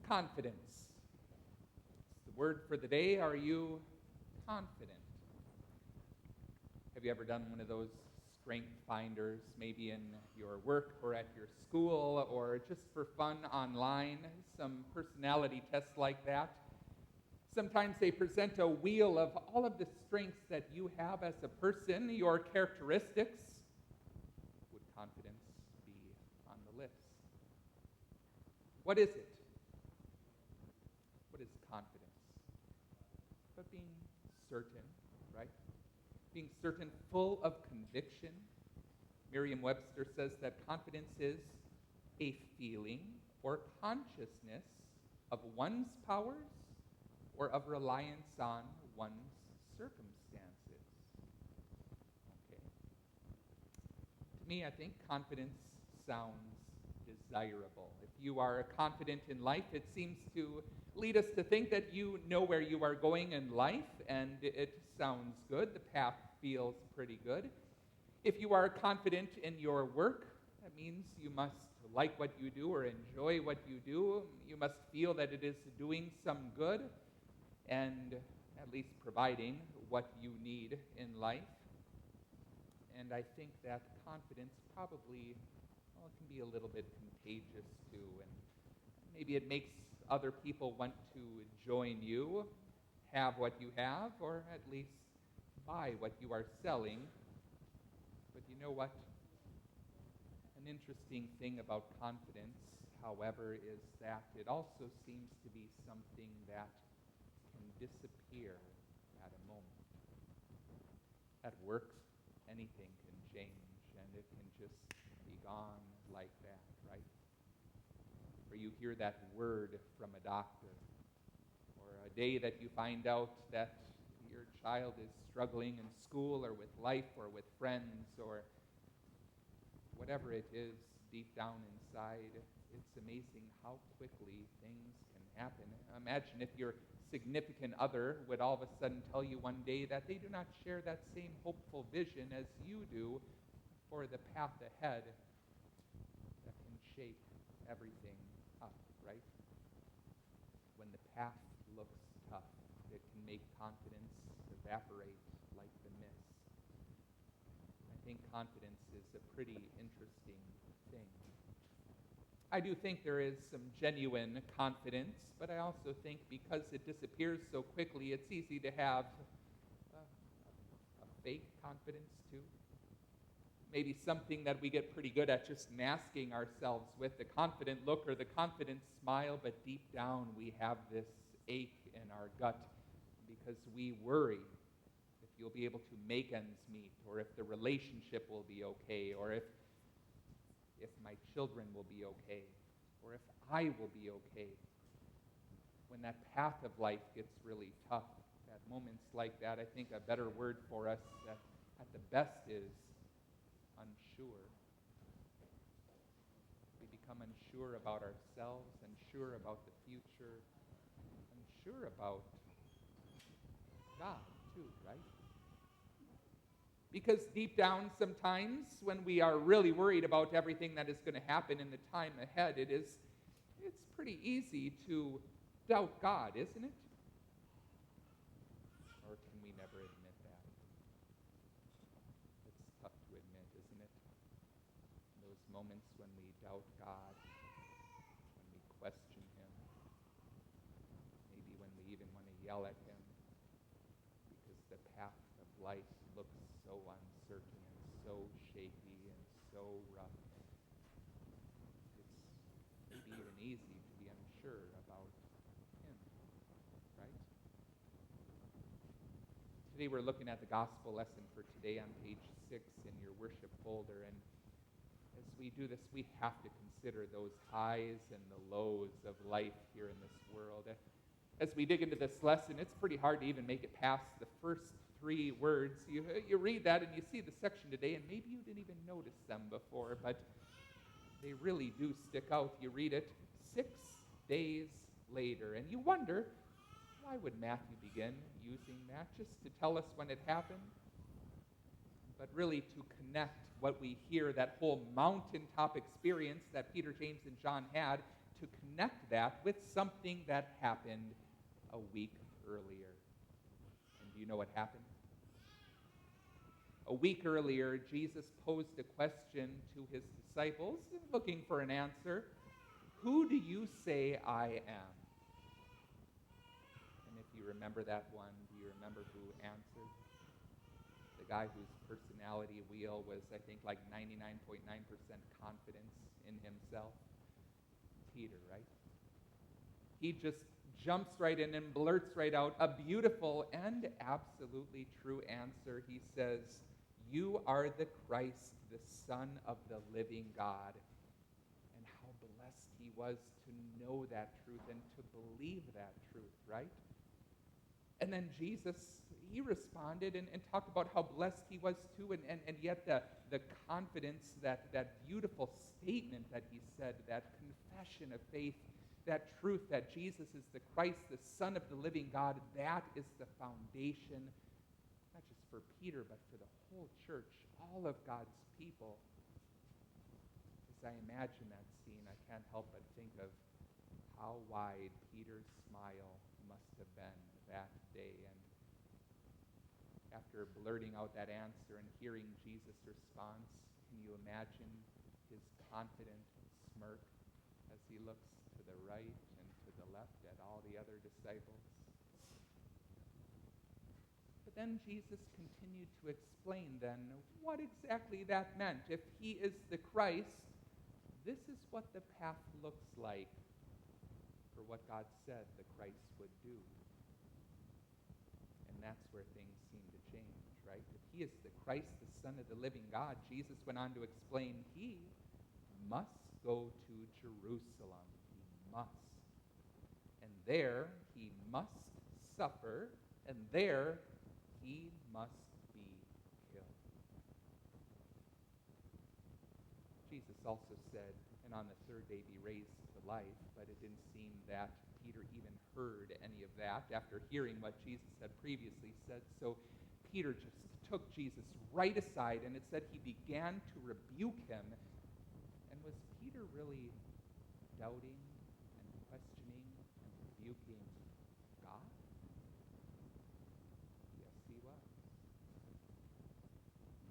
Confidence. It's the word for the day. Are you confident? Have you ever done one of those strength finders, maybe in your work or at your school or just for fun online? Some personality tests like that. Sometimes they present a wheel of all of the strengths that you have as a person, your characteristics. Would confidence be on the list? What is it? What is confidence? But being certain, right? Being certain, full of conviction. Merriam-Webster says that confidence is a feeling or consciousness of one's powers or of reliance on one's circumstances. Okay. To me, I think confidence sounds desirable. If you are confident in life, it seems to lead us to think that you know where you are going in life, and it sounds good. The path feels pretty good. If you are confident in your work, that means you must like what you do or enjoy what you do. You must feel that it is doing some good and at least providing what you need in life. And I think that confidence probably, well, it can be a little bit contagious too, and maybe it makes other people want to join you, have what you have, or at least buy what you are selling. But you know what? An interesting thing about confidence, however, is that it also seems to be something that can disappear at a moment. At work, anything can change, and it can just be gone like that, right? Or you hear that word from a doctor, or a day that you find out that your child is struggling in school or with life or with friends or whatever it is deep down inside. It's amazing how quickly things can happen. Imagine if your significant other would all of a sudden tell you one day that they do not share that same hopeful vision as you do for the path ahead. That can shake everything up, right? When the path looks tough, it can make confidence evaporate like the mist. I think confidence is a pretty interesting thing. I do think there is some genuine confidence, but I also think because it disappears so quickly, it's easy to have a fake confidence too. Maybe something that we get pretty good at just masking ourselves with, the confident look or the confident smile, but deep down we have this ache in our gut because we worry if you'll be able to make ends meet, or if the relationship will be okay, or if my children will be okay, or if I will be okay. When that path of life gets really tough, at moments like that, I think a better word for us at the best is unsure. We become unsure about ourselves, unsure about the future, unsure about God too, right? Because deep down sometimes when we are really worried about everything that is going to happen in the time ahead, it's pretty easy to doubt God, isn't it? Or can we never admit that? It's tough to admit, isn't it? Those moments when we doubt God, when we question Him, maybe when we even want to yell at Him, because the path of life looks so uncertain and so shaky and so rough. It's maybe even easy to be unsure about Him, right? Today we're looking at the gospel lesson for today on page 6 in your worship folder, and as we do this, we have to consider those highs and the lows of life here in this world. As we dig into this lesson, it's pretty hard to even make it past the first 3 words. You read that and you see the section today, and maybe you didn't even notice them before, but they really do stick out. You read it 6 days later, and you wonder, why would Matthew begin using that? Just to tell us when it happened? But really to connect what we hear, that whole mountaintop experience that Peter, James, and John had, to connect that with something that happened a week earlier. And do you know what happened? A week earlier, Jesus posed a question to his disciples, looking for an answer. Who do you say I am? And if you remember that one, do you remember who answered? The guy whose personality wheel was, I think, like 99.9% confidence in himself. Peter, right? He just jumps right in and blurts right out a beautiful and absolutely true answer. He says, "You are the Christ, the Son of the living God." And how blessed he was to know that truth and to believe that truth, right? And then Jesus, he responded and talked about how blessed he was too, and yet the confidence, that beautiful statement that he said, that confession of faith, that truth that Jesus is the Christ, the Son of the living God, that is the foundation, not just for Peter, but for the whole church, all of God's people. As I imagine that scene, I can't help but think of how wide Peter's smile must have been that day. And after blurting out that answer and hearing Jesus' response, can you imagine his confident smirk as he looks to the right and to the left at all the other disciples? But then Jesus continued to explain then what exactly that meant. If he is the Christ, this is what the path looks like for what God said the Christ would do. And that's where things seem to change, right? If he is the Christ, the Son of the living God, Jesus went on to explain he must go to Jerusalem. He must. And there he must suffer, and there he must be killed. Jesus also said, and on the third day be raised to life, but it didn't seem that Peter even heard any of that after hearing what Jesus had previously said. So Peter just took Jesus right aside, and it said he began to rebuke him. And was Peter really doubting and questioning and rebuking God? Yes, he was.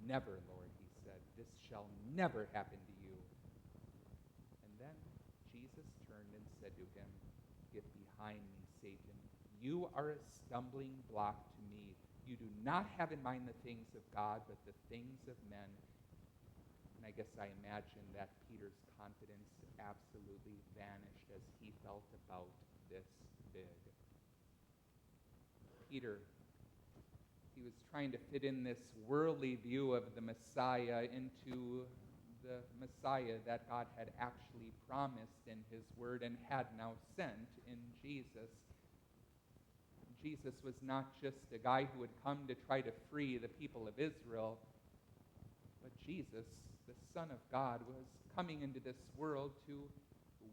"Never, Lord," he said. "This shall never happen to you." And then Jesus turned and said to him, "Get behind me, Satan. You are a stumbling block to me. You do not have in mind the things of God, but the things of men." And I guess I imagine that Peter's confidence absolutely vanished as he felt about this big. Peter, he was trying to fit in this worldly view of the Messiah into the Messiah that God had actually promised in his word and had now sent in Jesus. Jesus was not just a guy who had come to try to free the people of Israel, but Jesus, the Son of God, was coming into this world to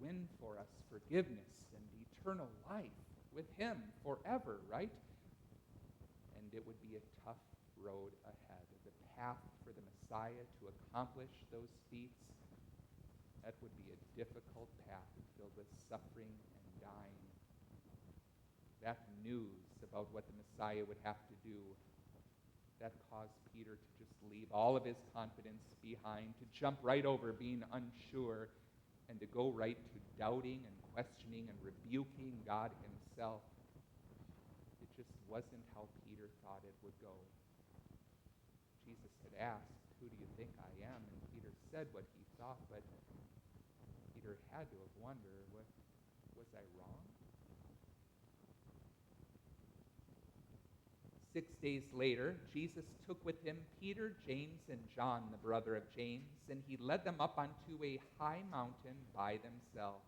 win for us forgiveness and eternal life with him forever, right? And it would be a tough road ahead. The path for the Messiah to accomplish those feats, that would be a difficult path filled with suffering and dying. That news about what the Messiah would have to do, that caused Peter to just leave all of his confidence behind, to jump right over being unsure, and to go right to doubting and questioning and rebuking God himself. It just wasn't how Peter thought it would go. Jesus had asked, "Who do you think I am?" And Peter said what he thought, but Peter had to have wondered, was I wrong? 6 days later, Jesus took with him Peter, James, and John, the brother of James, and he led them up onto a high mountain by themselves.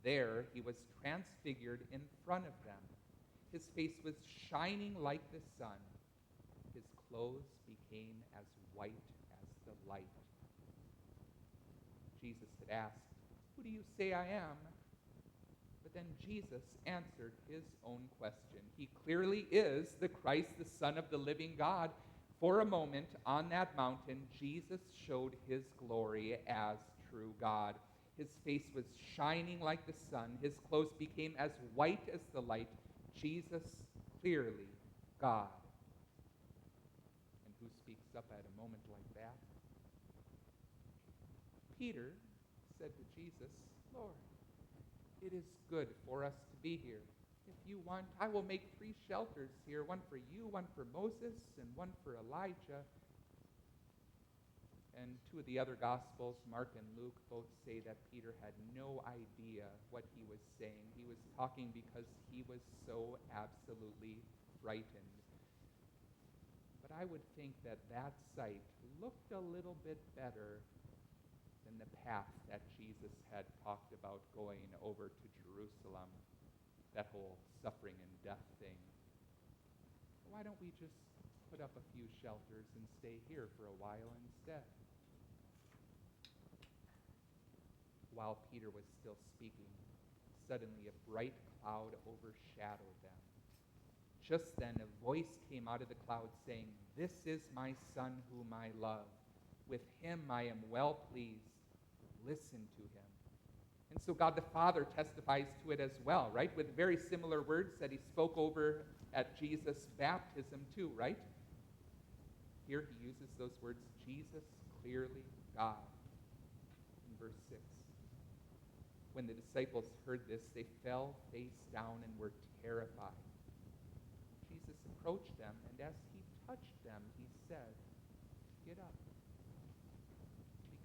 There he was transfigured in front of them. His face was shining like the sun. His clothes became as white as the light. Jesus had asked, "Who do you say I am?" But then Jesus answered his own question. He clearly is the Christ, the Son of the living God. For a moment on that mountain, Jesus showed his glory as true God. His face was shining like the sun. His clothes became as white as the light. Jesus, clearly God. And who speaks up at a moment like that? Peter said to Jesus, Lord, it is good for us to be here. If you want, I will make 3 shelters here, one for you, one for Moses, and one for Elijah. And 2 of the other Gospels, Mark and Luke, both say that Peter had no idea what he was saying. He was talking because he was so absolutely frightened. But I would think that that sight looked a little bit better than the path that Jesus had talked about going over to Jerusalem, that whole suffering and death thing. Why don't we just put up a few shelters and stay here for a while instead? While Peter was still speaking, suddenly a bright cloud overshadowed them. Just then a voice came out of the cloud saying, This is my Son whom I love. With him I am well pleased. Listen to him. And so God the Father testifies to it as well, right? With very similar words that he spoke over at Jesus' baptism too, right? Here he uses those words, Jesus, clearly God. In verse 6. When the disciples heard this, they fell face down and were terrified. Jesus approached them, and as he touched them, he said, Get up.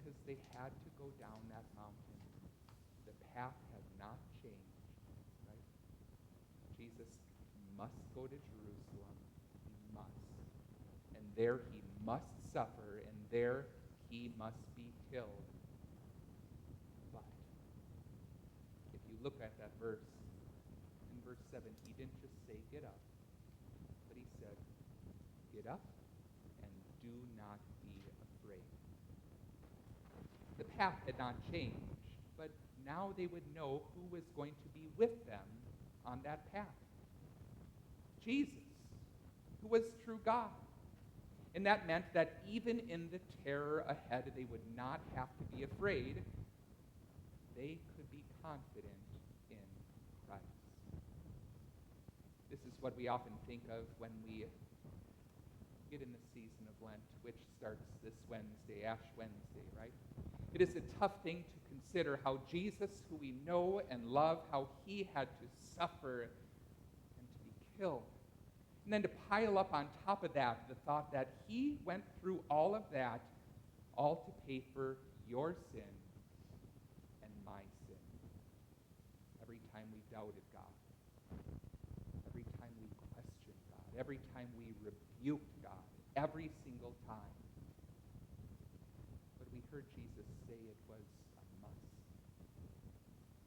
Because they had to go down that mountain. The path had not changed, right? Jesus must go to Jerusalem. He must. And there he must suffer, and there he must be killed. But if you look at that verse, in verse 7, he didn't just say, Get up. But he said, Get up and do not be afraid. The path had not changed, but now they would know who was going to be with them on that path. Jesus, who was true God. And that meant that even in the terror ahead, they would not have to be afraid. They could be confident in Christ. This is what we often think of when we get in the season of Lent, which starts this Wednesday, Ash Wednesday, right? It is a tough thing to consider how Jesus, who we know and love, how he had to suffer and to be killed. And then to pile up on top of that the thought that he went through all of that, all to pay for your sin and my sin. Every time we doubted God, every time we questioned God, every time we rebuked God, every single time. But we heard Jesus say it was a must.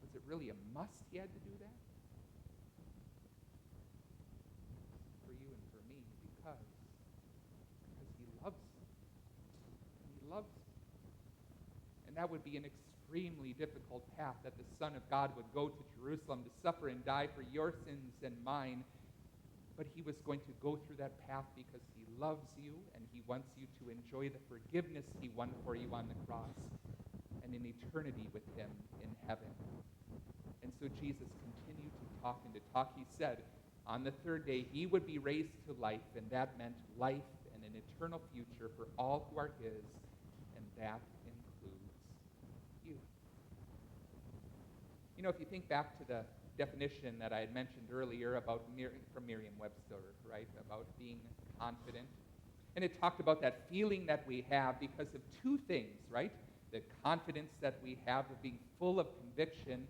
Was it really a must he had to do that? For you and for me, because he loves you. He loves you. And that would be an extremely difficult path, that the Son of God would go to Jerusalem to suffer and die for your sins and mine. But he was going to go through that path because he loves you and he wants you to enjoy the forgiveness he won for you on the cross and in eternity with him in heaven. And so Jesus continued to talk and to talk. He said on the 3rd day he would be raised to life, and that meant life and an eternal future for all who are his, and that includes you. You know, if you think back to the definition that I had mentioned earlier about from Merriam-Webster, right, about being confident. And it talked about that feeling that we have because of 2 things, right? The confidence that we have of being full of conviction.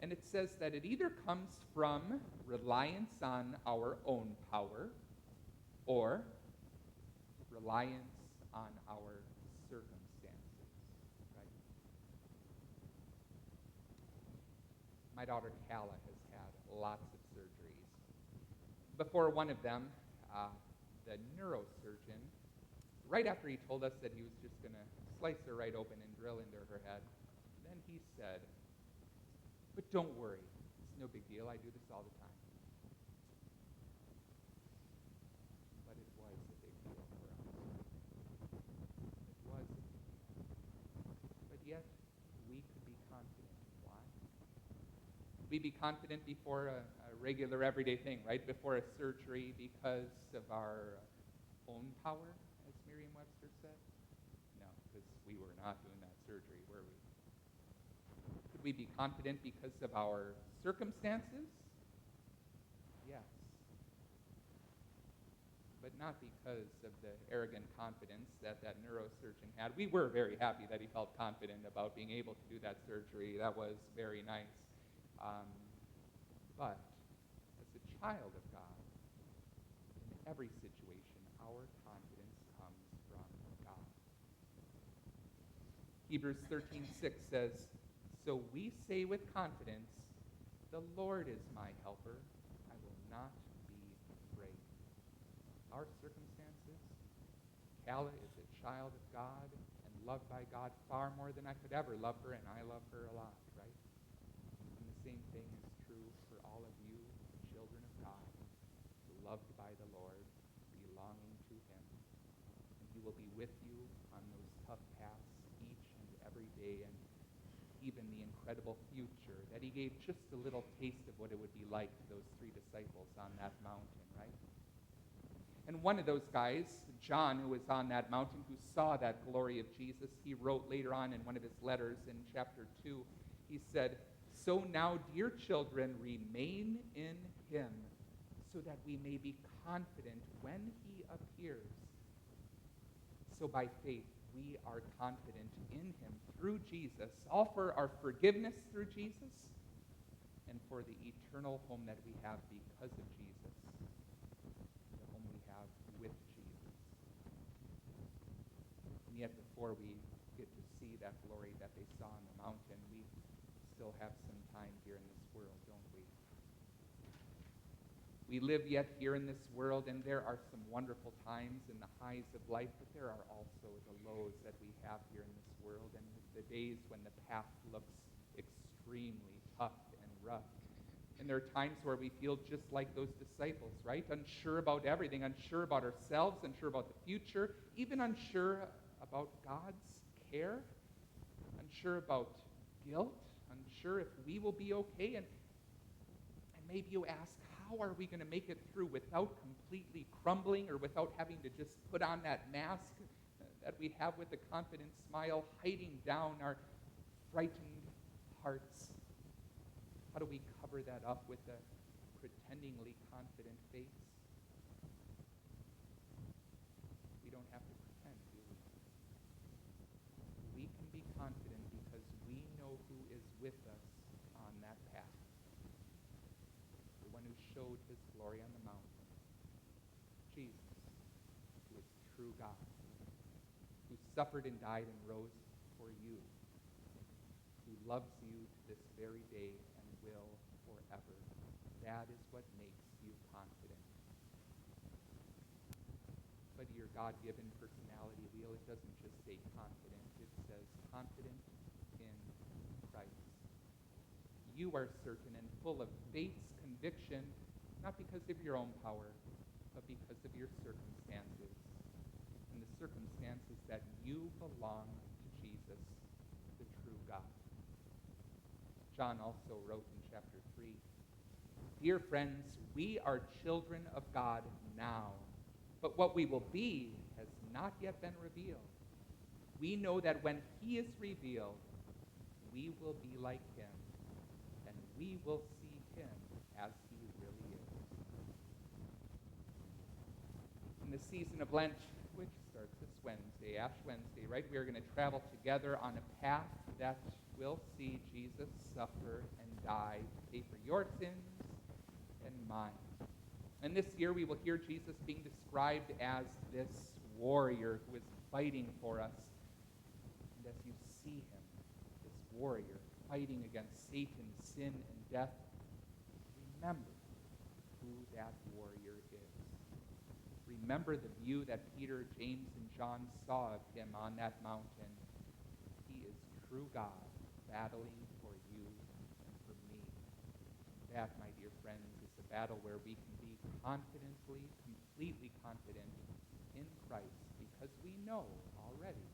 And it says that it either comes from reliance on our own power or reliance on our circumstances, right? My daughter Calla has had lots of surgeries. Before one of them, the neurosurgeon, right after he told us that he was just going to slice her right open and drill into her head, then he said, "But don't worry, it's no big deal. I do this all the time." But it was a big deal for us. It was a big deal. But yet, we could be confident we be confident before a regular everyday thing, right? Before a surgery because of our own power, as Merriam-Webster said? No, because we were not doing that surgery, were we? Could we be confident because of our circumstances? Yes. But not because of the arrogant confidence that that neurosurgeon had. We were very happy that he felt confident about being able to do that surgery. That was very nice. But as a child of God, in every situation, our confidence comes from God. Hebrews 13:6 says, "So we say with confidence, the Lord is my helper. I will not be afraid." Our circumstances, Calla is a child of God and loved by God far more than I could ever love her, and I love her a lot, right? And the same thing is true for all of you, children of God, loved by the Lord, belonging to him. And he will be with you on those tough paths each and every day, and even the incredible future that he gave just a little taste of what it would be like to those three disciples on that mountain, right? And one of those guys, John, who was on that mountain, who saw that glory of Jesus, he wrote later on in one of his letters in chapter 2, he said, "So now, dear children, remain in him, so that we may be confident when he appears." So by faith, we are confident in him through Jesus, all for our forgiveness through Jesus, and for the eternal home that we have because of Jesus, the home we have with Jesus. And yet before we get to see that glory that they saw on the mountain, we still have some time here in this world, don't we? We live yet here in this world, and there are some wonderful times in the highs of life, but there are also the lows that we have here in this world, and the days when the path looks extremely tough and rough. And there are times where we feel just like those disciples, right? Unsure about everything, unsure about ourselves, unsure about the future, even unsure about God's care, unsure about guilt, unsure if we will be okay. And maybe you ask, how are we going to make it through without completely crumbling, or without having to just put on that mask that we have with a confident smile, hiding down our frightened hearts? How do we cover that up with a pretendingly confident face? We don't have to pretend, do we? We can be confident because we know who is with us on that path. The one who showed his glory on the mountain, Jesus, who is true God, who suffered and died and rose for you, who loves you to this very day and will forever. That is what makes you confident. But your God-given personality wheel, it doesn't just say confident, it says confident in Christ. You are certain and full of faith's conviction, not because of your own power, but because of your circumstances. And the circumstances that you belong to Jesus, the true God. John also wrote in chapter 3, "Dear friends, we are children of God now, but what we will be has not yet been revealed. We know that when he is revealed, we will be like him, and we will see him as he really is." In the season of Lent, which starts this Wednesday, Ash Wednesday, right? We are going to travel together on a path that will see Jesus suffer and die to pay for your sins and mine. And this year we will hear Jesus being described as this warrior who is fighting for us. And as you see him, this warrior fighting against Satan, sin, and death, remember who that warrior is. Remember the view that Peter, James, and John saw of him on that mountain. He is true God, battling for you and for me. That, my dear friends, is a battle where we can be confidently, completely confident in Christ, because we know already